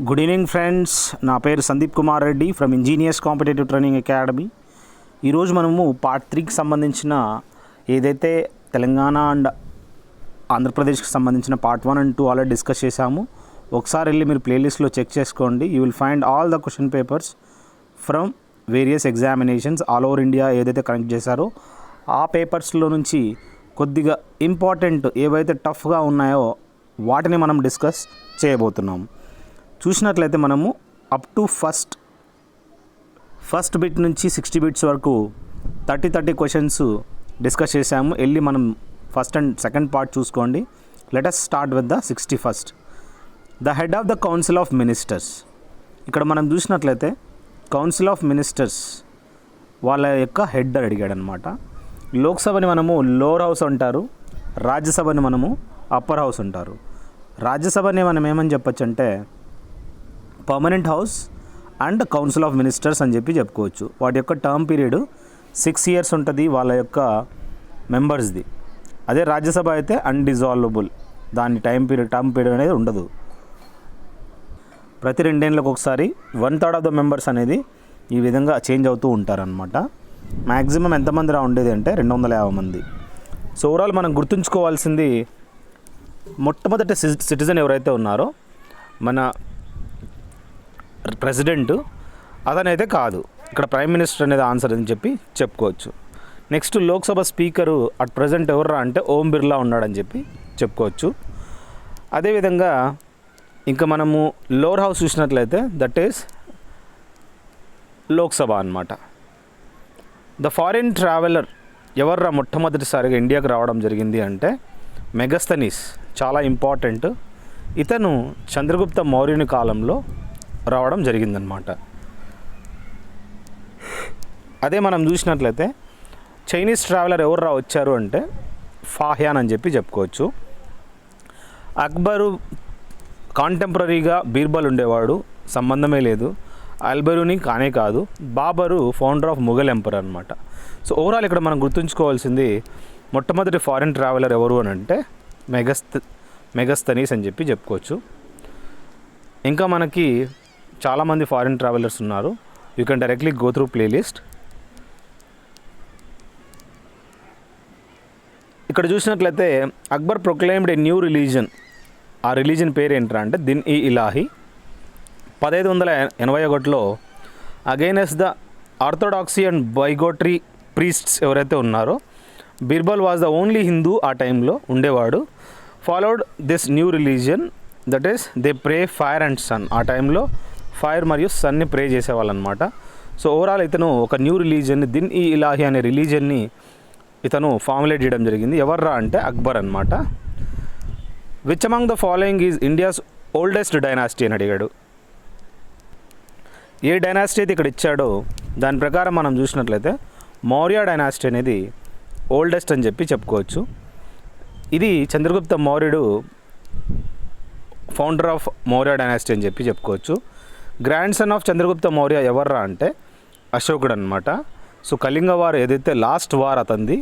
Good evening friends, నా పేరు Sandeep Kumar Reddy from engineers competitive training academy. ఈరోజు మనము పార్ట్ 3కి సంబంధించిన ఏదైతే తెలంగాణ అండ్ ఆంధ్రప్రదేశ్కి సంబంధించిన పార్ట్ 1 అండ్ 2 ఆల్రెడీ డిస్కస్ చేశాము. ఒకసారి వెళ్ళి మీరు ప్లేలిస్ట్లో చెక్ చేసుకోండి. You will find all the question papers from various examinations all over India ఏదైతే కనెక్ట్ చేశారో ఆ పేపర్స్లో నుంచి కొద్దిగా ఇంపార్టెంట్ ఏవైతే టఫ్గా ఉన్నాయో వాటిని మనం డిస్కస్ చేయబోతున్నాము. చూసినట్లయితే మనము అప్ టు ఫస్ట్ బిట్ నుంచి 60 బిట్స్ వరకు 30 క్వశ్చన్స్ డిస్కస్ చేసాము. వెళ్ళి మనం ఫస్ట్ అండ్ సెకండ్ పార్ట్ చూసుకోండి. Let us start with the 61st. The head of the council of ministers. ఇక్కడ మనం చూసినట్లయితే కౌన్సిల్ ఆఫ్ మినిస్టర్స్ వాళ్ళ యొక్క హెడ్ అడిగాడు అనమాట. లోక్సభని మనము లోవర్ హౌస్ అంటారు, రాజ్యసభని మనము అప్పర్ హౌస్ అంటారు. రాజ్యసభని మనం ఏమని చెప్పచ్చు అంటే permanent house and council of ministers అని చెప్పుకోవచ్చు. వాటి యొక్క టర్మ్ పీరియడ్ 6 years ఉంటుంది వాళ్ళ యొక్క మెంబర్స్ది. అదే రాజ్యసభ అయితే అన్డిజాల్వబుల్, దాని టర్మ్ పీరియడ్ అనేది ఉండదు. ప్రతి 2 ఏళ్ళకి ఒకసారి 1/3 ఆఫ్ ద మెంబర్స్ అనేది ఈ విధంగా చేంజ్ అవుతూ ఉంటారనమాట. మ్యాక్సిమం ఎంతమంది ఉండేది అంటే 250 మంది. సో ఓవరాల్ మనం గుర్తుంచుకోవాల్సింది మొట్టమొదటి సిటిజన్ ఎవరైతే ఉన్నారో మన ప్రెసిడెంట్ అతనైతే కాదు, ఇక్కడ ప్రైమ్ మినిస్టర్ అనేది ఆన్సర్ అని చెప్పుకోవచ్చు. Next Lok Sabha speaker at present ఎవర్రా అంటే ఓం బిర్లా ఉన్నాడని చెప్పుకోవచ్చు. అదేవిధంగా ఇంకా మనము లోవర్ హౌస్ చూసినట్లయితే దట్ ఈస్ లోక్సభ అన్నమాట. ద ఫారిన్ ట్రావెలర్ ఎవర్రా మొట్టమొదటిసారిగా ఇండియాకి రావడం జరిగింది అంటే మెగస్తనీస్, చాలా ఇంపార్టెంట్. ఇతను చంద్రగుప్త మౌర్యుని కాలంలో రావడం జరిగిందనమాట. అదే మనం చూసినట్లయితే చైనీస్ ట్రావెలర్ ఎవర్రా వచ్చారు అంటే ఫాహ్యాన్ అని చెప్పుకోవచ్చు. అక్బరు కాంటెంపరీగా బీర్బల్ ఉండేవాడు, సంబంధమే లేదు. అల్బెరూని కానే కాదు. Babur founder of Mughal emperor అనమాట. సో ఓవరాల్ ఇక్కడ మనం గుర్తుంచుకోవాల్సింది మొట్టమొదటి ఫారిన్ ట్రావెలర్ ఎవరు అని అంటే మెగస్తనీస్ అని చెప్పుకోవచ్చు. ఇంకా మనకి చాలామంది ఫారిన్ ట్రావెలర్స్ ఉన్నారు. You can directly go through playlist. ఇక్కడ చూసినట్లయితే Akbar proclaimed a new religion. ఆ రిలీజన్ పేరు ఏంట్రా అంటే దిన్ ఈ ఇలాహీ. 1581లో against the orthodoxy and bigotry priests ఎవరైతే ఉన్నారో Birbal was the only Hindu ఆ టైంలో ఉండేవాడు. Followed this new religion that is they pray fire and sun. ఆ టైంలో ఫైర్ మరియు సన్ని ప్రే చేసేవాళ్ళు అనమాట. సో ఓవరాల్ ఇతను ఒక న్యూ రిలీజియన్ని దిన్ ఈ ఇలాహీ అనే రిలీజియన్ని ఇతను ఫార్ములేట్ చేయడం జరిగింది. ఎవర్రా అంటే అక్బర్ అనమాట. Which among the following is India's oldest dynasty అని అడిగాడు. ఏ డైనాసిటీ అయితే ఇక్కడ ఇచ్చాడో దాని ప్రకారం మనం చూసినట్లయితే మౌర్య డైనాసిటీ అనేది ఓల్డెస్ట్ అని చెప్పుకోవచ్చు. ఇది చంద్రగుప్త మౌర్యుడు ఫౌండర్ ఆఫ్ మౌర్య డైనాసిటీ అని చెప్పుకోవచ్చు. Grandson of Chandragupta Maurya ఎవర్రా అంటే అశోకుడు అనమాట. సో కళింగ వార్ ఏదైతే లాస్ట్ వార్ అతంది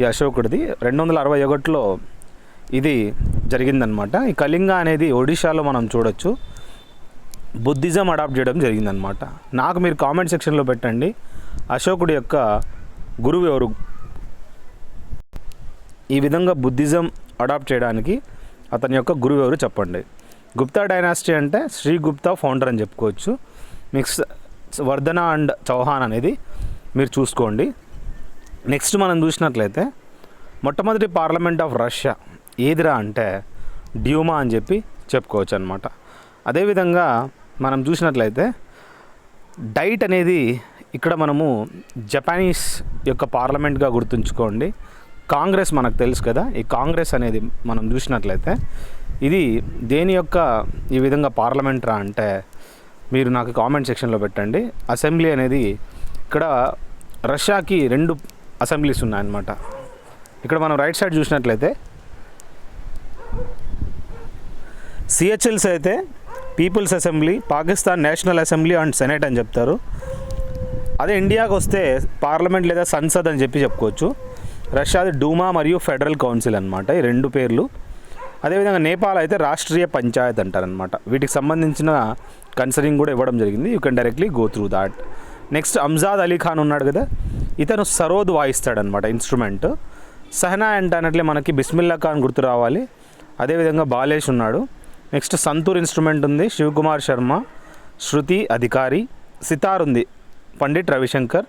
ఈ అశోకుడిది 261లో ఇది జరిగిందనమాట. ఈ కళింగ అనేది ఒడిశాలో మనం చూడొచ్చు. బుద్ధిజం అడాప్ట్ చేయడం జరిగిందనమాట. నాకు మీరు కామెంట్ సెక్షన్లో పెట్టండి అశోకుడి యొక్క గురువు ఎవరు, ఈ విధంగా బుద్ధిజం అడాప్ట్ చేయడానికి అతని యొక్క గురువు ఎవరు చెప్పండి. గుప్తా డైనాసిటీ అంటే శ్రీగుప్తా ఫౌండర్ అని చెప్పుకోవచ్చు. మిక్స్ వర్ధన అండ్ చౌహాన్ అనేది మీరు చూసుకోండి. నెక్స్ట్ మనం చూసినట్లయితే మొట్టమొదటి పార్లమెంట్ ఆఫ్ రష్యా ఏదిరా అంటే డ్యూమా అని చెప్పుకోవచ్చు అనమాట. అదేవిధంగా మనం చూసినట్లయితే డైట్ అనేది ఇక్కడ మనము జపానీస్ యొక్క పార్లమెంట్గా గుర్తుంచుకోండి. కాంగ్రెస్ మనకు తెలుసు కదా, ఈ కాంగ్రెస్ అనేది మనం చూసినట్లయితే ఇది దేని యొక్క ఈ విధంగా పార్లమెంట్ రా అంటే మీరు నాకు కామెంట్ సెక్షన్లో పెట్టండి. అసెంబ్లీ అనేది ఇక్కడ రష్యాకి 2 అసెంబ్లీస్ ఉన్నాయన్నమాట. ఇక్కడ మనం రైట్ సైడ్ చూసినట్లయితే సిహెచ్ఎల్స్ అయితే peoples assembly, Pakistan national assembly and senate అని చెప్తారు. అదే ఇండియాకి వస్తే పార్లమెంట్ లేదా సంసద్ అని చెప్పుకోవచ్చు. రష్యాది డూమా మరియు ఫెడరల్ కౌన్సిల్ అనమాట. ఈ 2 పేర్లు అదేవిధంగా నేపాల్ అయితే రాష్ట్రీయ పంచాయత్ అంటారనమాట. వీటికి సంబంధించిన కన్సరింగ్ కూడా ఇవ్వడం జరిగింది. You can directly go through that. Next Amjad Ali Khan ఉన్నాడు కదా, ఇతను సరోద్ వాయిస్తాడనమాట ఇన్స్ట్రుమెంట్. సహనా అంటే మనకి బిస్మిల్లా ఖాన్ గుర్తు రావాలి. అదేవిధంగా బాలేష్ ఉన్నాడు. నెక్స్ట్ సంతూర్ ఇన్స్ట్రుమెంట్ ఉంది, శివకుమార్ శర్మ, శృతి అధికారి. సితార్ ఉంది, పండిట్ రవిశంకర్,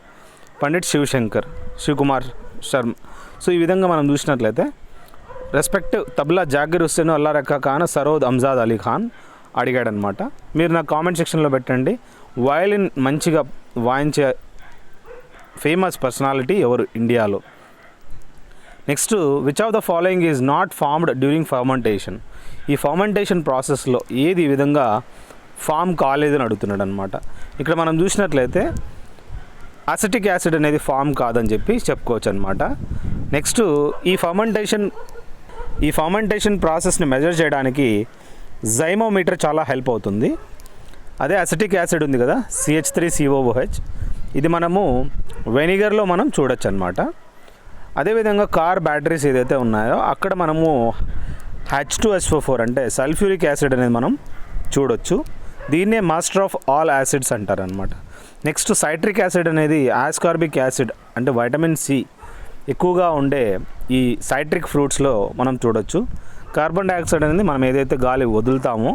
పండిట్ శివకుమార్ శర్మ. సో ఈ విధంగా మనం చూసినట్లయితే రెస్పెక్టివ్ తబ్లా జాకిర్ హుస్సేన్, అల్లా రఖా ఖాన్, సరోద్ అంజాద్ అలీ ఖాన్ అడిగాడనమాట. మీరు నా కామెంట్ సెక్షన్లో పెట్టండి, వయలిన్ మంచిగా వాయించే ఫేమస్ పర్సనాలిటీ ఎవరు ఇండియాలో. Next, which of the following is not formed during fermentation. ఈ ఫర్మెంటేషన్ ప్రాసెస్లో ఏది ఈ విధంగా ఫామ్ కాలేదని అడుగుతున్నాడు అనమాట. ఇక్కడ మనం చూసినట్లయితే అసిటిక్ యాసిడ్ అనేది ఫామ్ కాదని చెప్పి చెప్పుకోవచ్చు అనమాట. నెక్స్ట్, ఈ ఫర్మెంటేషన్ ప్రాసెస్ని మెజర్ చేయడానికి జైమోమీటర్ చాలా హెల్ప్ అవుతుంది. అదే అసిటిక్ యాసిడ్ ఉంది కదా, CH3COOH, ఇది మనము వెనిగర్లో మనం చూడొచ్చు అనమాట. అదేవిధంగా కార్ బ్యాటరీస్ ఏదైతే ఉన్నాయో అక్కడ మనము H2SO4 అంటే సల్ఫ్యూరిక్ యాసిడ్ అనేది మనం చూడొచ్చు. దీన్నే మాస్టర్ ఆఫ్ ఆల్ యాసిడ్స్ అంటారనమాట. నెక్స్ట్, సైట్రిక్ యాసిడ్ అనేది ఆస్కార్బిక్ యాసిడ్ అంటే వైటమిన్ సి ఎక్కువగా ఉండే ఈ సైట్రిక్ ఫ్రూట్స్లో మనం చూడొచ్చు. కార్బన్ డైఆక్సైడ్ అనేది మనం ఏదైతే గాలి వదులుతామో,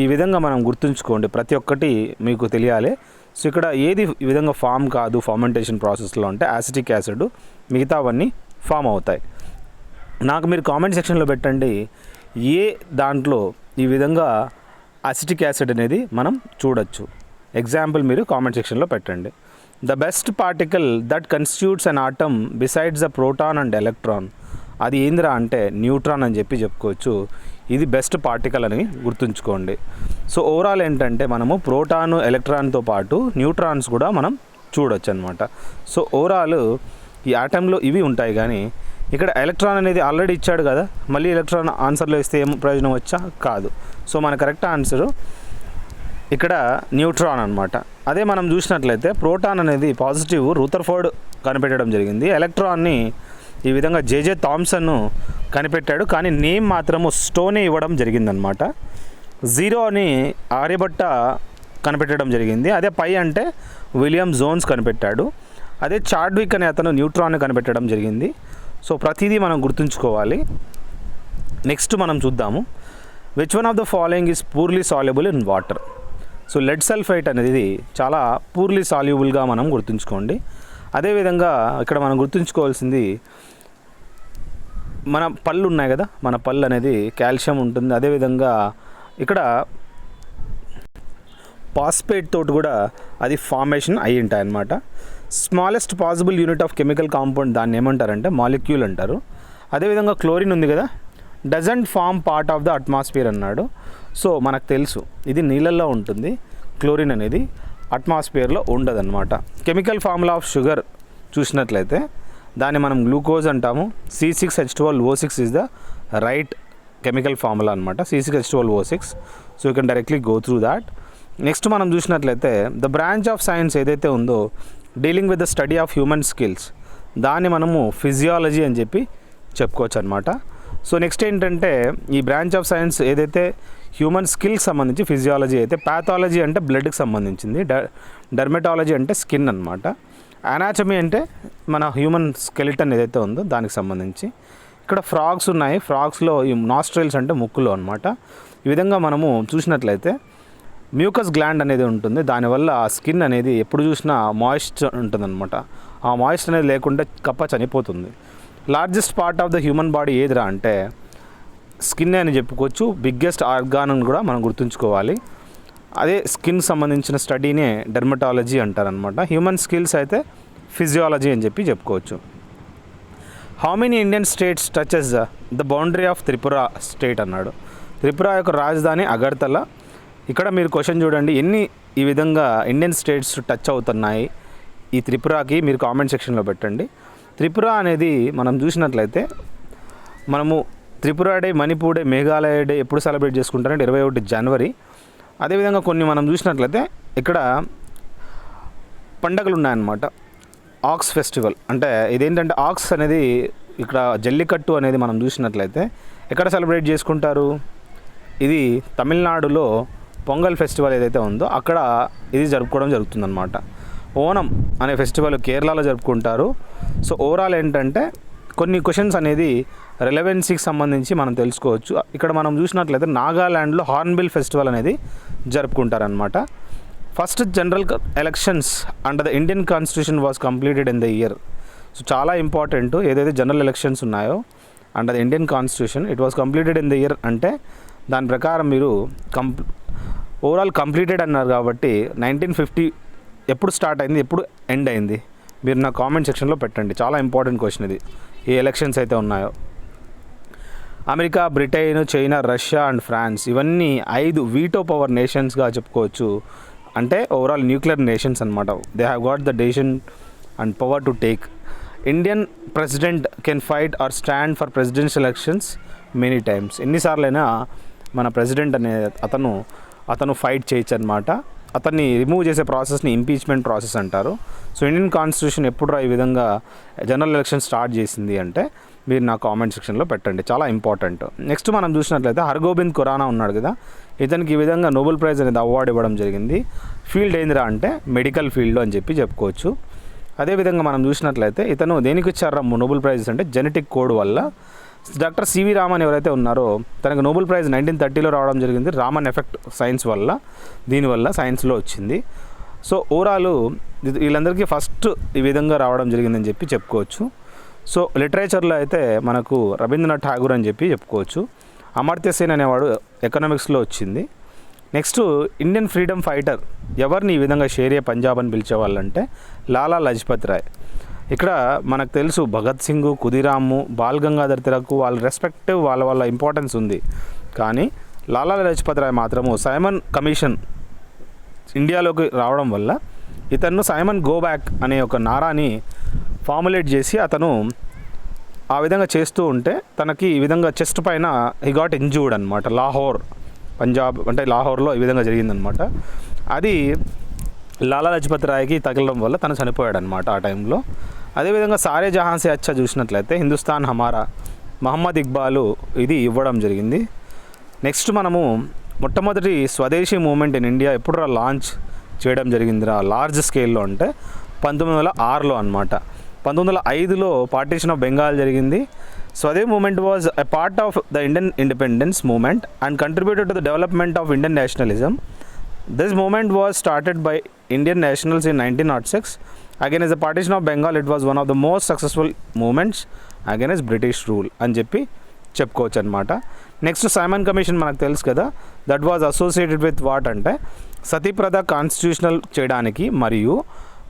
ఈ విధంగా మనం గుర్తుంచుకోండి, ప్రతి ఒక్కటి మీకు తెలియాలి. సో ఇక్కడ ఏది ఈ విధంగా ఫామ్ కాదు ఫర్మెంటేషన్ ప్రాసెస్లో అంటే యాసిటిక్ యాసిడ్, మిగతావన్నీ ఫామ్ అవుతాయి. నాకు మీరు కామెంట్ సెక్షన్లో పెట్టండి ఏ దాంట్లో ఈ విధంగా అసిటిక్ యాసిడ్ అనేది మనం చూడొచ్చు. ఎగ్జాంపుల్ మీరు కామెంట్ సెక్షన్లో పెట్టండి. The best particle that constitutes an atom besides the proton and electron. అది ఏందిరా అంటే న్యూట్రాన్ అని చెప్పి చెప్పుకోవచ్చు. ఇది బెస్ట్ పార్టికల్ అని గుర్తుంచుకోండి. సో ఓవరాల్ ఏంటంటే మనము ప్రోటాన్ ఎలక్ట్రాన్తో పాటు న్యూట్రాన్స్ కూడా మనం చూడొచ్చు అనమాట. సో ఓవరాల్ ఈ ఆటంలో ఇవి ఉంటాయి, కానీ ఇక్కడ ఎలక్ట్రాన్ అనేది ఆల్రెడీ ఇచ్చాడు కదా, మళ్ళీ ఎలక్ట్రాన్ ఆన్సర్లో ఇస్తే ఏం ప్రయోజనం వచ్చా కాదు. సో మన కరెక్ట్ ఆన్సరు ఇక్కడ న్యూట్రాన్ అనమాట. అదే మనం చూసినట్లయితే ప్రోటాన్ అనేది పాజిటివ్ రూథర్ఫోర్డ్ కనిపెట్టడం జరిగింది. ఎలక్ట్రాన్ని ఈ విధంగా జేజే థామ్సన్ కనిపెట్టాడు, కానీ నేమ్ మాత్రము స్టోనే ఇవ్వడం జరిగిందనమాట. జీరో అని ఆర్యభట్ట కనిపెట్టడం జరిగింది. అదే పై అంటే విలియం జోన్స్ కనిపెట్టాడు. అదే చాడ్విక్ అనే అతను న్యూట్రాన్ని కనిపెట్టడం జరిగింది. సో ప్రతిదీ మనం గుర్తుంచుకోవాలి. నెక్స్ట్ మనం చూద్దాము, which one of the following is poorly soluble in water. So lead sulphite అనేది చాలా పూర్లీ సాల్యుబుల్గా మనం గుర్తుంచుకోండి. అదేవిధంగా ఇక్కడ మనం గుర్తుంచుకోవాల్సింది, మన పళ్ళు ఉన్నాయి కదా, మన పళ్ళు అనేది కాల్షియం ఉంటుంది. అదేవిధంగా ఇక్కడ పాస్పేట్ తోటి కూడా అది ఫార్మేషన్ అయి ఉంటాయి అన్నమాట. Smallest possible unit of chemical compound దాన్ని ఏమంటారంటే మాలిక్యూల్ అంటారు. అదేవిధంగా క్లోరిన్ ఉంది కదా, doesn't form part of the atmosphere అన్నాడు. సో మనకు తెలుసు ఇది నీళ్ళల్లో ఉంటుంది, క్లోరిన్ అనేది అట్మాస్ఫియర్లో ఉండదన్నమాట. కెమికల్ ఫార్ములా ఆఫ్ షుగర్ చూసినట్లయితే దాన్ని మనం గ్లూకోజ్ అంటాము. C6H12O6 is the right chemical formula అనమాట, C6H12O6. So you can directly go through that. Next మనం చూసినట్లయితే ద బ్రాంచ్ ఆఫ్ సైన్స్ ఏదైతే ఉందో dealing with the study of human skills, దాన్ని మనము ఫిజియాలజీ అని చెప్పి చెప్పుకోవచ్చు అనమాట. సో నెక్స్ట్ ఏంటంటే ఈ బ్రాంచ్ ఆఫ్ సైన్స్ ఏదైతే హ్యూమన్ స్కిల్కి సంబంధించి ఫిజియాలజీ అయితే, ప్యాథాలజీ అంటే బ్లడ్కి సంబంధించింది, డర్మటాలజీ అంటే స్కిన్ అనమాట, అనాటమీ అంటే మన హ్యూమన్ స్కెలిటన్ ఏదైతే ఉందో దానికి సంబంధించి. ఇక్కడ ఫ్రాగ్స్ ఉన్నాయి, ఫ్రాగ్స్లో ఈ నాస్ట్రైల్స్ అంటే ముక్కులో అనమాట. ఈ విధంగా మనము చూసినట్లయితే మ్యూకస్ గ్లాండ్ అనేది ఉంటుంది, దానివల్ల ఆ స్కిన్ అనేది ఎప్పుడు చూసినా మాయిశ్చర్ ఉంటుందన్నమాట. ఆ మాయిశ్చర్ అనేది లేకుండా కప్ప చనిపోతుంది. Largest part of the human body ఏదిరా అంటే స్కిన్ అని చెప్పుకోవచ్చు. బిగ్గెస్ట్ ఆర్గాన్ అని కూడా మనం గుర్తుంచుకోవాలి. అదే స్కిన్ సంబంధించిన స్టడీనే డెర్మటాలజీ అంటారనమాట. హ్యూమన్ స్కిల్స్ అయితే ఫిజియాలజీ అని చెప్పి చెప్పుకోవచ్చు. How many Indian states touches the boundary of Tripura state అన్నాడు. త్రిపుర యొక్క రాజధాని అగర్తల. ఇక్కడ మీరు క్వశ్చన్ చూడండి, ఎన్ని ఈ విధంగా ఇండియన్ స్టేట్స్ టచ్ అవుతున్నాయి ఈ త్రిపురకి, మీరు కామెంట్ సెక్షన్లో పెట్టండి. త్రిపుర అనేది మనం చూసినట్లయితే మనము Tripura day, Manipur day, Meghalaya day ఎప్పుడు సెలబ్రేట్ చేసుకుంటారంటే 21 జనవరి. అదేవిధంగా కొన్ని మనం చూసినట్లయితే ఇక్కడ పండగలు ఉన్నాయన్నమాట. ఆక్స్ ఫెస్టివల్ అంటే ఇదేంటంటే ఆక్స్ అనేది ఇక్కడ జల్లికట్టు అనేది మనం చూసినట్లయితే ఎక్కడ సెలబ్రేట్ చేసుకుంటారు? ఇది తమిళనాడులో పొంగల్ ఫెస్టివల్ ఏదైతే ఉందో అక్కడ ఇది జరుపుకోవడం జరుగుతుందన్నమాట. ఓనం అనే ఫెస్టివల్ కేరళలో జరుపుకుంటారు. సో ఓవరాల్ ఏంటంటే కొన్ని క్వశ్చన్స్ అనేది రెలవెన్సీకి సంబంధించి మనం తెలుసుకోవచ్చు. ఇక్కడ మనం చూసినట్లయితే నాగాల్యాండ్లో హార్న్బిల్ ఫెస్టివల్ అనేది జరుపుకుంటారనమాట. First general elections under the Indian constitution was completed in the year. So చాలా ఇంపార్టెంట్, ఏదైతే జనరల్ ఎలక్షన్స్ ఉన్నాయో under the Indian constitution it was completed in the year అంటే దాని ప్రకారం మీరు ఓవరాల్ కంప్లీటెడ్ అన్నారు కాబట్టి 1950 ఎప్పుడు స్టార్ట్ అయింది, ఎప్పుడు ఎండ్ అయింది మీరు నా కామెంట్ సెక్షన్లో పెట్టండి. చాలా ఇంపార్టెంట్ క్వశ్చన్ ఇది. ఈ ఎలక్షన్స్ అయితే ఉన్నాయో America, Britain, China, Russia and France ఇవన్నీ 5 వీటో పవర్ నేషన్స్గా చెప్పుకోవచ్చు. అంటే ఓవరాల్ న్యూక్లియర్ నేషన్స్ అనమాట. They have got the decision and power to take. Indian president can fight or stand for presidential elections many times. ఎన్నిసార్లైనా మన president అనే అతను fight చేయొచ్చు అనమాట. అతన్ని రిమూవ్ చేసే ప్రాసెస్ని ఇంపీచ్మెంట్ ప్రాసెస్ అంటారు. సో ఇండియన్ కాన్స్టిట్యూషన్ ఎప్పుడు ఈ విధంగా జనరల్ ఎలక్షన్ స్టార్ట్ చేసింది అంటే మీరు నా కామెంట్ సెక్షన్లో పెట్టండి, చాలా ఇంపార్టెంట్. నెక్స్ట్ మనం చూసినట్లయితే హర్గోబింద్ ఖురానా ఉన్నాడు కదా, ఇతనికి ఈ విధంగా నోబెల్ ప్రైజ్ అనేది అవార్డు ఇవ్వడం జరిగింది. ఫీల్డ్ ఏందిరా అంటే మెడికల్ ఫీల్డ్ అని చెప్పుకోవచ్చు. అదేవిధంగా మనం చూసినట్లయితే ఇతను దేనికి ఇచ్చారా నోబెల్ ప్రైజ్ అంటే జెనెటిక్ కోడ్ వల్ల. డాక్టర్ సివి రామన్ ఎవరైతే ఉన్నారో తనకు నోబెల్ ప్రైజ్ 1930లో రావడం జరిగింది. రామన్ ఎఫెక్ట్ సైన్స్ వల్ల, దీనివల్ల సైన్స్లో వచ్చింది. సో ఓవరాల్ వీళ్ళందరికీ ఫస్ట్ ఈ విధంగా రావడం జరిగిందని చెప్పుకోవచ్చు. సో లిటరేచర్లో అయితే మనకు రవీంద్రనాథ్ ఠాగూర్ అని చెప్పుకోవచ్చు. అమర్త్య సేన్ అనేవాడు ఎకనామిక్స్లో వచ్చింది. నెక్స్ట్ ఇండియన్ ఫ్రీడమ్ ఫైటర్ ఎవరిని ఈ విధంగా షేరే పంజాబ్ అని పిలిచేవాళ్ళంటే లాలా లజపత్ రాయ్. ఇక్కడ మనకు తెలుసు భగత్ సింగ్, ఖుదీరాము, బాల్ గంగాధర్ తిలక్ వాళ్ళ రెస్పెక్టివ్ వాళ్ళ ఇంపార్టెన్స్ ఉంది. కానీ లాలా లజపత్ రాయ్ మాత్రము సైమన్ కమిషన్ ఇండియాలోకి రావడం వల్ల ఇతను సైమన్ గో బ్యాక్ అనే ఒక నారాని ఫార్ములేట్ చేసి అతను ఆ విధంగా చేస్తూ ఉంటే తనకి ఈ విధంగా చెస్ట్ పైన హీ గాట్ ఇంజూర్డ్ అనమాట. లాహోర్ పంజాబ్ అంటే లాహోర్లో ఈ విధంగా జరిగిందనమాట. అది లాలా లజపత్ రాయ్కి తగలడం వల్ల తను చనిపోయాడు అనమాట ఆ టైంలో. అదేవిధంగా సారే జహాన్ సే అచ్చా చూసినట్లయితే హిందుస్థాన్ హమారా మహమ్మద్ ఇక్బాలు ఇది ఇవ్వడం జరిగింది. నెక్స్ట్ మనము మొట్టమొదటి స్వదేశీ మూమెంట్ ఇన్ ఇండియా ఎప్పుడు లాంచ్ చేయడం జరిగిందిరా లార్జ్ స్కేల్లో అంటే 1906లో అనమాట. 1905లో పార్టీషన్ ఆఫ్ బెంగాల్ జరిగింది. Swadeshi movement was a part of the Indian independence movement and contributed to the development of Indian nationalism. This movement was started by Indian nationals in 1906. Against the partition of Bengal, it was one of the most successful movements against British rule అని చెప్పుకోవచ్చు అనమాట. Next Simon commission మనకు తెలుసు కదా, that was associated with what అంటే సతీప్రథ constitutional చేయడానికి మరియు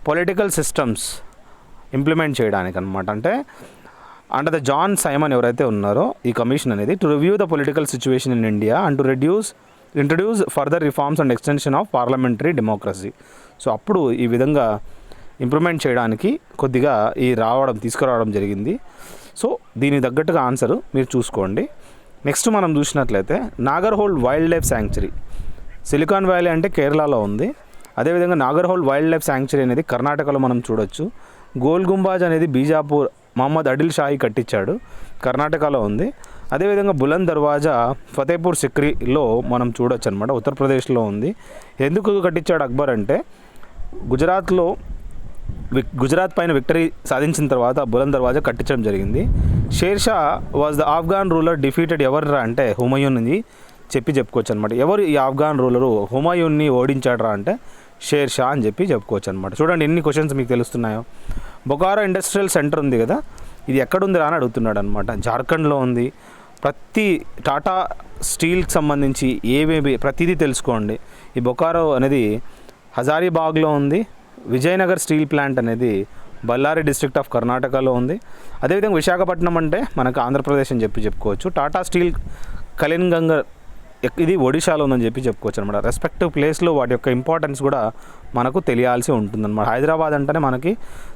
political systems implement చేయడానికి అనమాట. అంటే అండర్ ద జాన్ సైమన్ ఎవరైతే ఉన్నారో ఈ కమిషన్ అనేది to review the political situation in India and to introduce further reforms and extension of parliamentary democracy. So అప్పుడు ఈ విధంగా ఇంప్లిమెంట్ చేయడానికి కొద్దిగా తీసుకురావడం జరిగింది. సో దీనికి తగ్గట్టుగా ఆన్సర్ మీరు చూసుకోండి. నెక్స్ట్ మనం చూసినట్లయితే Nagarhole wild life sanctuary. Silicon valley అంటే కేరళలో ఉంది. అదేవిధంగా నాగర్హోల్ వైల్డ్ లైఫ్ శాంక్చురీ అనేది కర్ణాటకలో మనం చూడొచ్చు. గోల్ గుంబాజ్ అనేది బీజాపూర్ మహమ్మద్ అడిల్ షాహీ కట్టించాడు, కర్ణాటకలో ఉంది. అదేవిధంగా బులంద్ దర్వాజా ఫతేపూర్ సిక్రీలో మనం చూడొచ్చు అనమాట, ఉత్తరప్రదేశ్లో ఉంది. ఎందుకు కట్టించాడు అక్బర్ అంటే గుజరాత్ పైన విక్టరీ సాధించిన తర్వాత బులంద్ దర్వాజా కట్టించడం జరిగింది. Sher Shah was the Afghan ruler defeated ఎవర్రా అంటే హుమయూన్ని చెప్పుకోవచ్చు అనమాట. ఎవరు ఈ ఆఫ్ఘాన్ రూలరు హుమయూన్ని ఓడించాడరా అంటే షేర్షా అని చెప్పుకోవచ్చు అనమాట. చూడండి ఎన్ని క్వశ్చన్స్ మీకు తెలుస్తున్నాయో. బొకారో ఇండస్ట్రియల్ సెంటర్ ఉంది కదా, ఇది ఎక్కడుందిరా అని అడుగుతున్నాడు అనమాట. జార్ఖండ్లో ఉంది. ప్రతి టాటా స్టీల్కి సంబంధించి ఏవేవి ప్రతిదీ తెలుసుకోండి. ఈ బొకారో అనేది హజారీబాగ్లో ఉంది. విజయనగర్ స్టీల్ ప్లాంట్ అనేది బళ్ళారి డిస్ట్రిక్ట్ ఆఫ్ కర్ణాటకలో ఉంది. అదేవిధంగా విశాఖపట్నం అంటే మనకు ఆంధ్రప్రదేశ్ అని చెప్పుకోవచ్చు. టాటా స్టీల్ కళింగంగ ఇది ఒడిశాలో ఉందని చెప్పుకోవచ్చు అనమాట. రెస్పెక్టివ్ ప్లేస్లో వాటి యొక్క ఇంపార్టెన్స్ కూడా మనకు తెలియాల్సి ఉంటుందన్నమాట. హైదరాబాద్ అంటేనే మనకి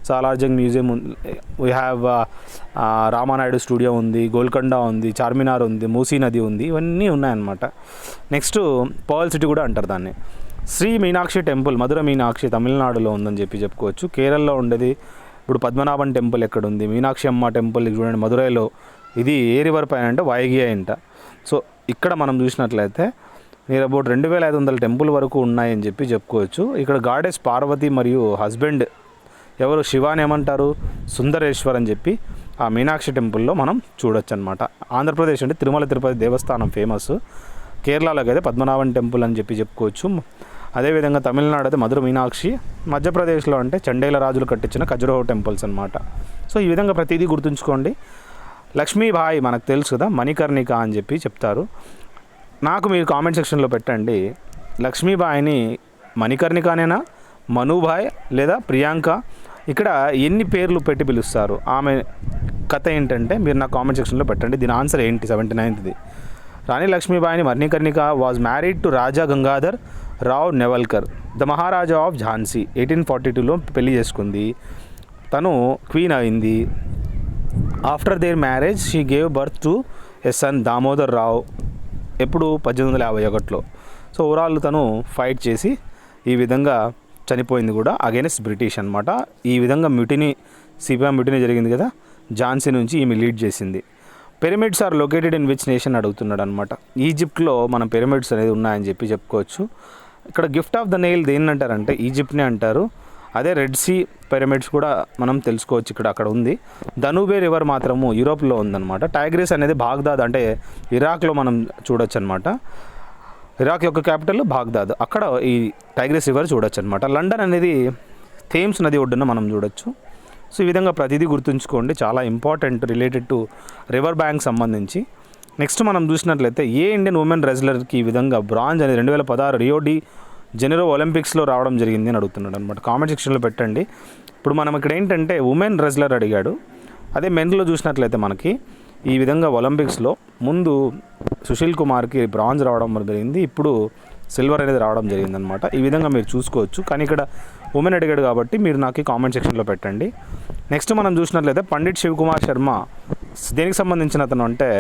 సాలార్జంగ్ మ్యూజియం ఉంది, వీ హ్యావ్ రామానాయుడు స్టూడియో ఉంది, గోల్కొండ ఉంది, చార్మినార్ ఉంది, మూసీ నది ఉంది, ఇవన్నీ ఉన్నాయన్నమాట. నెక్స్ట్ పర్ల్ సిటీ కూడా అంటారు దాన్ని. శ్రీ మీనాక్షి టెంపుల్ మధుర మీనాక్షి తమిళనాడులో ఉందని చెప్పుకోవచ్చు. కేరళలో ఉండేది ఇప్పుడు పద్మనాభన్ టెంపుల్ ఎక్కడ ఉంది, మీనాక్షి అమ్మ టెంపుల్ చూడండి మధురైలో ఇది ఏ రివర్ పైన అంటే వైగి అంట. సో ఇక్కడ మనం చూసినట్లయితే మీరు అబౌట్ 2500 టెంపుల్ వరకు ఉన్నాయని చెప్పి చెప్పుకోవచ్చు. ఇక్కడ గాడెస్ పార్వతి మరియు హస్బెండ్ ఎవరు శివాని ఏమంటారు, సుందరేశ్వర్ అని చెప్పి ఆ మీనాక్షి టెంపుల్లో మనం చూడొచ్చు అనమాట. ఆంధ్రప్రదేశ్ అంటే తిరుమల తిరుపతి దేవస్థానం ఫేమస్. కేరళలోకి అయితే పద్మనాభన్ టెంపుల్ అని చెప్పి చెప్పుకోవచ్చు. అదేవిధంగా తమిళనాడు అయితే మధుర మీనాక్షి, మధ్యప్రదేశ్లో అంటే చండేల రాజులు కట్టించిన ఖజురహో టెంపుల్స్ అనమాట. సో ఈ విధంగా ప్రతిదీ గుర్తుంచుకోండి. లక్ష్మీబాయి మనకు తెలుసు కదా, మణికర్ణిక అని చెప్పి చెప్తారు. నాకు మీరు కామెంట్ సెక్షన్లో పెట్టండి, లక్ష్మీబాయిని మణికర్ణికనేనా, మనుబాయ్ లేదా ప్రియాంక, ఇక్కడ ఎన్ని పేర్లు పెట్టి పిలుస్తారు, ఆమె కథ ఏంటంటే మీరు నాకు కామెంట్ సెక్షన్లో పెట్టండి. దీని ఆన్సర్ ఏంటి 79th. రాణి లక్ష్మీబాయిని Manikarnika was married to Raja Gangadhar Rao Newalkar the maharaja of Jhansi. 1842లో పెళ్లి చేసుకుంది. తను క్వీన్ అయింది. After their marriage she gave birth to a son Damodar Rao. ఎప్పుడు 1851లో. సో ఓవరాల్ తను ఫైట్ చేసి ఈ విధంగా చనిపోయింది కూడా అగైనెస్ట్ బ్రిటిష్ అనమాట. ఈ విధంగా మ్యూటినీ, సిపిఎం మ్యూటినీ జరిగింది కదా, ఝాన్సీ నుంచి ఈమె లీడ్ చేసింది. Pyramids are located in which nation అడుగుతున్నాడు అనమాట. ఈజిప్ట్లో మన పిరమిడ్స్ అనేది ఉన్నాయని చెప్పి చెప్పుకోవచ్చు. ఇక్కడ గిఫ్ట్ ఆఫ్ ద నైల్ దేన్ని అంటారంటే ఈజిప్ట్నే అంటారు. అదే రెడ్ సీ పిరమిడ్స్ కూడా మనం తెలుసుకోవచ్చు, ఇక్కడ అక్కడ ఉంది. దనూబే రివర్ మాత్రము యూరోప్లో ఉందన్నమాట. టైగ్రిస్ అనేది బాగ్దాద్ అంటే ఇరాక్లో మనం చూడొచ్చు అనమాట. ఇరాక్ యొక్క క్యాపిటల్ బాగ్దాద్, అక్కడ ఈ టైగ్రిస్ రివర్ చూడొచ్చు అనమాట. లండన్ అనేది థేమ్స్ నది ఒడ్డున మనం చూడొచ్చు. సో ఈ విధంగా ప్రతిదీ గుర్తుంచుకోండి, చాలా important related to river bank సంబంధించి. నెక్స్ట్ మనం చూసినట్లయితే ఏ ఇండియన్ ఉమెన్ రెజ్లర్కి ఈ విధంగా బ్రాంజ్ అనేది 2016 రియో డి జెనెరో ఒలింపిక్స్లో రావడం జరిగింది అని అడుగుతున్నాడు అనమాట. కామెంట్ సెక్షన్లో పెట్టండి. ఇప్పుడు మనం ఇక్కడ ఏంటంటే ఉమెన్ రెజ్లర్ అడిగాడు. అదే మెన్లో చూసినట్లయితే మనకి ఈ విధంగా ఒలింపిక్స్లో ముందు సుశీల్ కుమార్కి బ్రాంజ్ రావడం జరిగింది, ఇప్పుడు సిల్వర్ అనేది రావడం జరిగిందనమాట. ఈ విధంగా మీరు చూసుకోవచ్చు. కానీ ఇక్కడ ఉమెన్ అడిగాడు కాబట్టి మీరు నాకు కామెంట్ సెక్షన్లో పెట్టండి. నెక్స్ట్ మనం చూసినట్లయితే పండిట్ శివకుమార్ శర్మ దేనికి సంబంధించిన అతను అంటే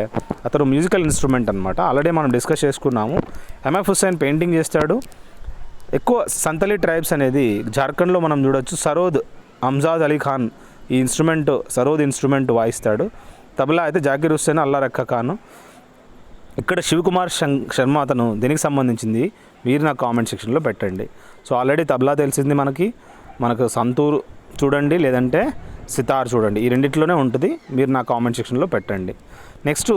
అతను మ్యూజికల్ ఇన్స్ట్రుమెంట్ అనమాట. ఆల్రెడీ మనం డిస్కస్ చేసుకున్నాము. ఎంఎఫ్ హుస్సేన్ పెయింటింగ్ చేస్తాడు. ఎక్కువ సంతలి ట్రైబ్స్ అనేది జార్ఖండ్లో మనం చూడొచ్చు. సరోద్ అంజాద్ అలీ ఖాన్ ఈ ఇన్స్ట్రుమెంట్, సరోద్ ఇన్స్ట్రుమెంట్ వాయిస్తాడు. తబలా అయితే జాకీర్ హుస్సేన్, అల్లా రక్క ఖాన్. ఇక్కడ శివకుమార్ శర్మ అతను దీనికి సంబంధించింది మీరు నాకు కామెంట్ సెక్షన్లో పెట్టండి. సో ఆల్రెడీ తబలా తెలిసింది మనకు సంతూర్ చూడండి, లేదంటే సితార్ చూడండి, ఈ రెండిట్లోనే ఉంటుంది. మీరు నా కామెంట్ సెక్షన్లో పెట్టండి. నెక్స్ట్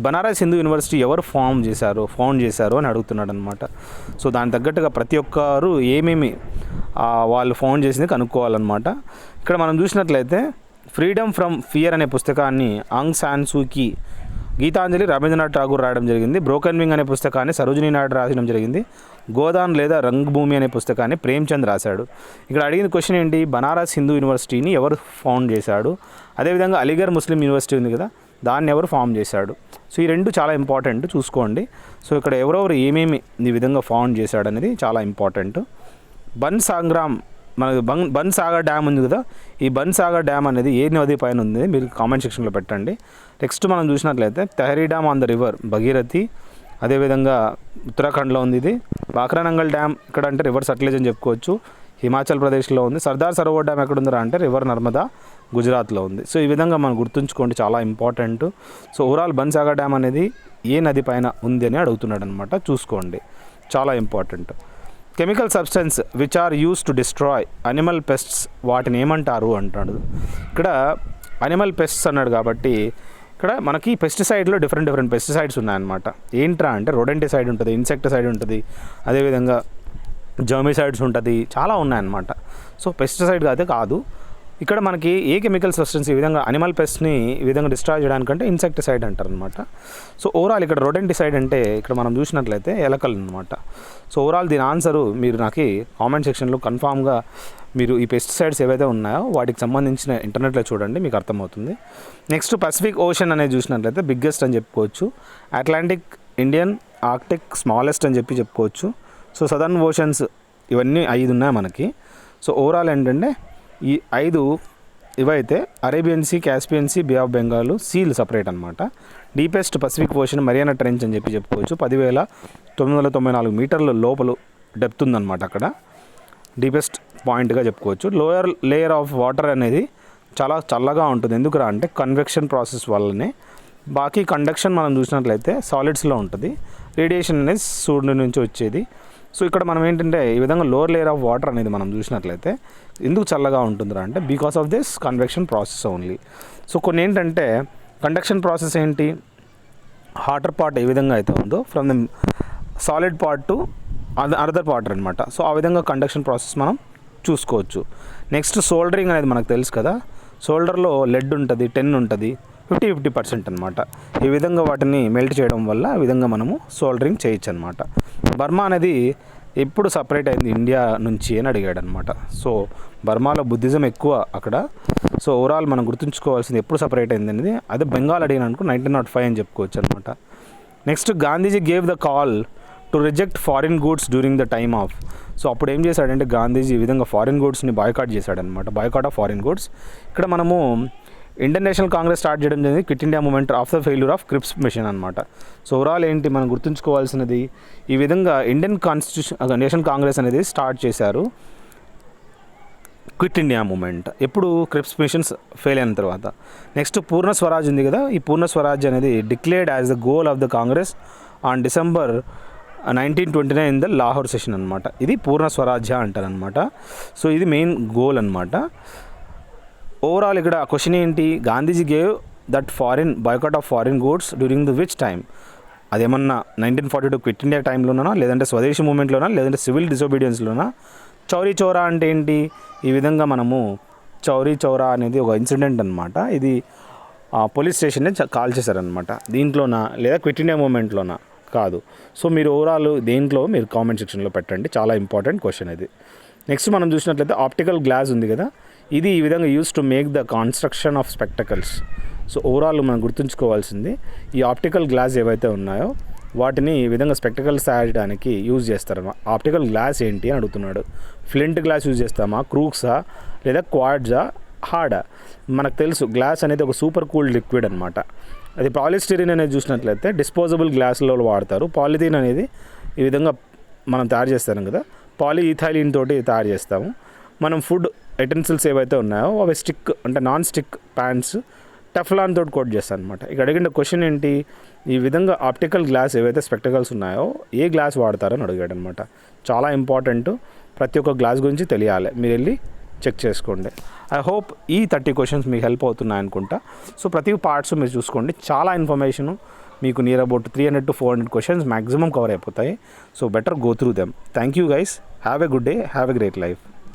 బనారస్ హిందూ యూనివర్సిటీ ఎవరు ఫౌండ్ చేశారు అని అడుగుతున్నాడు అనమాట. సో దాని తగ్గట్టుగా ప్రతి ఒక్కరు ఏమేమి వాళ్ళు ఫౌండ్ చేసింది కనుక్కోవాలన్నమాట. ఇక్కడ మనం చూసినట్లయితే ఫ్రీడమ్ ఫ్రమ్ ఫియర్ అనే పుస్తకాన్ని ఆంగ్ సాన్ సూకీ, గీతాంజలి రవీంద్రనాథ్ ఠాగూర్ రాయడం జరిగింది. బ్రోకెన్ వింగ్ అనే పుస్తకాన్ని సరోజినీ నాయుడు రాయడం జరిగింది. గోదాన్ లేదా రంగభూమి అనే పుస్తకాన్ని ప్రేమ్చంద్ రాశాడు. ఇక్కడ అడిగిన క్వశ్చన్ ఏంటి, బనారస్ హిందూ యూనివర్సిటీని ఎవరు ఫౌండ్ చేశాడు, అదేవిధంగా అలీగర్ ముస్లిం యూనివర్సిటీ ఉంది కదా, దాన్ని ఎవరు ఫామ్ చేశాడు. సో ఈ రెండు చాలా ఇంపార్టెంట్, చూసుకోండి. సో ఇక్కడ ఎవరెవరు ఏమేమి ఈ విధంగా ఫౌండ్ చేశాడు అనేది చాలా ఇంపార్టెంట్. మనకు బన్ సాగర్ డ్యామ్ ఉంది కదా, ఈ బన్ సాగర్ డ్యామ్ అనేది ఏ నది పైన ఉంది మీరు కామెంట్ సెక్షన్లో పెట్టండి. నెక్స్ట్ మనం చూసినట్లయితే Tehri dam on the river Bhagirathi, అదేవిధంగా ఉత్తరాఖండ్లో ఉంది. ఇది బాక్రానంగల్ డ్యామ్ ఇక్కడ అంటే రివర్ సట్లెజ్ అని చెప్పుకోవచ్చు, హిమాచల్ ప్రదేశ్లో ఉంది. సర్దార్ సరోవర్ డ్యామ్ ఎక్కడ ఉందా అంటే రివర్ నర్మదా గుజరాత్లో ఉంది. సో ఈ విధంగా మనం గుర్తుంచుకోండి, చాలా important. So overall bun Sagar dam అనేది ఏ నది పైన ఉంది అని అడుగుతున్నాడు అనమాట, చూసుకోండి, చాలా important. Chemical substance which are use to destroy animal pests, వాటిని ఏమంటారు అంటాడు. ఇక్కడ అనిమల్ పెస్ట్స్ అన్నాడు కాబట్టి ఇక్కడ మనకి పెస్టిసైడ్లో డిఫరెంట్ పెస్టిసైడ్స్ ఉన్నాయన్నమాట. ఏంట్రా అంటే రొడెంటిసైడ్ ఉంటుంది, ఇన్సెక్టిసైడ్ ఉంటుంది, అదేవిధంగా జర్మిసైడ్స్ ఉంటుంది, చాలా ఉన్నాయన్నమాట. సో పెస్టిసైడ్ అయితే కాదు. ఇక్కడ మనకి ఏ కెమికల్ సబ్స్టెన్స్ ఈ విధంగా అనిమల్ పెస్ట్ని ఈ విధంగా డిస్ట్రాయ్ చేయడానికంటే ఇన్సెక్టిసైడ్ అంటారు అనమాట. సో ఓవరాల్ ఇక్కడ రొడెంటిసైడ్ అంటే ఇక్కడ మనం చూసినట్లయితే ఎలకలు అనమాట. సో ఓవరాల్ దీని ఆన్సరు మీరు నాకు కామెంట్ సెక్షన్లో కన్ఫామ్గా మీరు ఈ పెస్టిసైడ్స్ ఏవైతే ఉన్నాయో వాటికి సంబంధించిన ఇంటర్నెట్లో చూడండి, మీకు అర్థమవుతుంది. నెక్స్ట్ పసిఫిక్ ఓషన్ అనేది చూసినట్లయితే బిగ్గెస్ట్ అని చెప్పుకోవచ్చు. అట్లాంటిక్, ఇండియన్, ఆర్క్టిక్ స్మాలెస్ట్ అని చెప్పుకోవచ్చు. సో సదర్న్ ఓషన్స్ ఇవన్నీ 5 ఉన్నాయి మనకి. సో ఓవరాల్ ఏంటంటే ఈ 5 ఇవైతే Arabian sea, Caspian sea, bay of Bengal సీలు సపరేట్ అనమాట. Deepest Pacific ocean Mariana trench అని చెప్పుకోవచ్చు. 10,994 మీటర్ల లోపల డెప్త్ ఉందన్నమాట, అక్కడ డీపెస్ట్ పాయింట్గా చెప్పుకోవచ్చు. లోయర్ లేయర్ ఆఫ్ వాటర్ అనేది చాలా చల్లగా ఉంటుంది. ఎందుకురా అంటే కన్వెక్షన్ ప్రాసెస్ వల్లనే బాకీ కండక్షన్ మనం చూసినట్లయితే సాలిడ్స్లో ఉంటుంది. రేడియేషన్ అనేది సూర్యుడి నుంచి వచ్చేది. సో ఇక్కడ మనం ఏంటంటే ఈ విధంగా లోవర్ లేయర్ ఆఫ్ వాటర్ అనేది మనం చూసినట్లయితే ఎందుకు చల్లగా ఉంటుందిరా అంటే because of this convection process only. So కొన్ని ఏంటంటే కండక్షన్ ప్రాసెస్ ఏంటి, హాటర్ పార్ట్ ఏ విధంగా అయితే ఉందో from the solid part to other part అనమాట. సో ఆ విధంగా కండక్షన్ ప్రాసెస్ మనం చూసుకోవచ్చు. నెక్స్ట్ సోల్డరింగ్ అనేది మనకు తెలుసు కదా, సోల్డర్లో లెడ్ ఉంటుంది, 10 ఉంటుంది, 50% అనమాట. ఈ విధంగా వాటిని మెల్ట్ చేయడం వల్ల ఈ విధంగా మనము సోల్డరింగ్ చేయొచ్చు అనమాట. బర్మా అనేది ఎప్పుడు సపరేట్ అయింది ఇండియా నుంచి అని అడిగాడు అనమాట. సో బర్మాలో బుద్ధిజం ఎక్కువ అక్కడ. సో ఓవరాల్ మనం గుర్తుంచుకోవాల్సింది ఎప్పుడు సపరేట్ అయింది అనేది. అదే బెంగాల్ అడిగిన అనుకో 1905 అని చెప్పుకోవచ్చు అనమాట. Next Gandhiji gave the call to reject foreign goods during the time of. So అప్పుడు ఏం చేశాడంటే గాంధీజీ ఈ విధంగా ఫారిన్ గూడ్స్ని బాయ్కాట్ చేశాడనమాట. Boycott of foreign goods. ఇక్కడ మనము ఇండియన్ నేషనల్ కాంగ్రెస్ స్టార్ట్ చేయడం జరిగింది quit India movement of the failure of Cripps mission అనమాట. సో ఓవరాల్ ఏంటి మనం గుర్తుంచుకోవాల్సినది, ఈ విధంగా ఇండియన్ నేషనల్ కాంగ్రెస్ అనేది స్టార్ట్ చేశారు క్విట్ ఇండియా మూమెంట్ ఎప్పుడు క్రిప్స్ మిషన్స్ ఫెయిల్ అయిన తర్వాత. నెక్స్ట్ పూర్ణ స్వరాజ్ ఉంది కదా, ఈ పూర్ణ స్వరాజ్ అనేది declared as the goal of the Congress on December 1929 in the Lahore session అనమాట. ఇది పూర్ణ స్వరాజ్య అంటారనమాట. సో ఇది మెయిన్ గోల్ అనమాట. ఓవరాల్ ఇక్కడ క్వశ్చన్ ఏంటి, Gandhiji gave that foreign boycott of foreign goods during the which time. అదేమన్నా 1942 క్విట్ ఇండియా టైంలోనా, లేదంటే స్వదేశీ మూమెంట్లోనా, లేదంటే సివిల్ డిసోబీడియన్స్లోనా. చౌరీ చౌరా అంటే ఏంటి, ఈ విధంగా మనము చౌరీ చౌరా అనేది ఒక ఇన్సిడెంట్ అనమాట. ఇది పోలీస్ స్టేషన్ని కాల్ చేశారనమాట. దీంట్లోనా లేదా క్విట్ ఇండియా మూమెంట్లోనా కాదు. సో మీరు ఓవరాల్ దేంట్లో మీరు కామెంట్ సెక్షన్లో పెట్టండి, చాలా ఇంపార్టెంట్ క్వశ్చన్ ఇది. నెక్స్ట్ మనం చూసినట్లయితే ఆప్టికల్ గ్లాస్ ఉంది కదా, ఇది ఈ విధంగా use to make the construction of spectacles. So overall మనం గుర్తుంచుకోవాల్సింది ఈ ఆప్టికల్ గ్లాస్ ఏవైతే ఉన్నాయో వాటిని ఈ విధంగా స్పెక్టకల్స్ చేయడానికి యూజ్ చేస్తారు. ఆప్టికల్ గ్లాస్ ఏంటి అని అడుగుతున్నాడు. ఫ్లింట్ గ్లాస్ యూజ్ చేస్తామా, క్రూక్సా, లేదా క్వాడ్జా, హార్డా. మనకు తెలుసు గ్లాస్ అనేది ఒక సూపర్ కూల్డ్ లిక్విడ్ అనమాట. అది పాలిస్టిరిన్ అనేది చూసినట్లయితే డిస్పోజబుల్ గ్లాసులలో వాడతారు. పాలిథీన్ అనేది ఈ విధంగా మనం తయారు చేస్తాం కదా, పాలీఇథైలిన్ తోటి తయారు చేస్తాము. మనం ఫుడ్ ఐటెన్సిల్స్ ఏవైతే ఉన్నాయో అవి స్టిక్ అంటే నాన్ స్టిక్ ప్యాన్స్ టెఫ్లాన్ తోటి కోట్ చేస్తాను అనమాట. ఇక్కడ అడిగిన క్వశ్చన్ ఏంటి, ఈ విధంగా ఆప్టికల్ గ్లాస్ ఏవైతే స్పెక్టకల్స్ ఉన్నాయో ఏ గ్లాస్ వాడతారని అడిగాడు అనమాట. చాలా ఇంపార్టెంట్, ప్రతి ఒక్క గ్లాస్ గురించి తెలియాలి, మీరు వెళ్ళి చెక్ చేసుకోండి. ఐ హోప్ ఈ 30 క్వశ్చన్స్ మీకు హెల్ప్ అవుతున్నాయి అనుకుంటా. సో ప్రతి పార్ట్స్ మీరు చూసుకోండి, చాలా ఇన్ఫర్మేషన్ మీకు near about 300 to 400 questions maximum cover అయిపోతాయి. So better go through them. Thank you guys, have a good day, have a great life.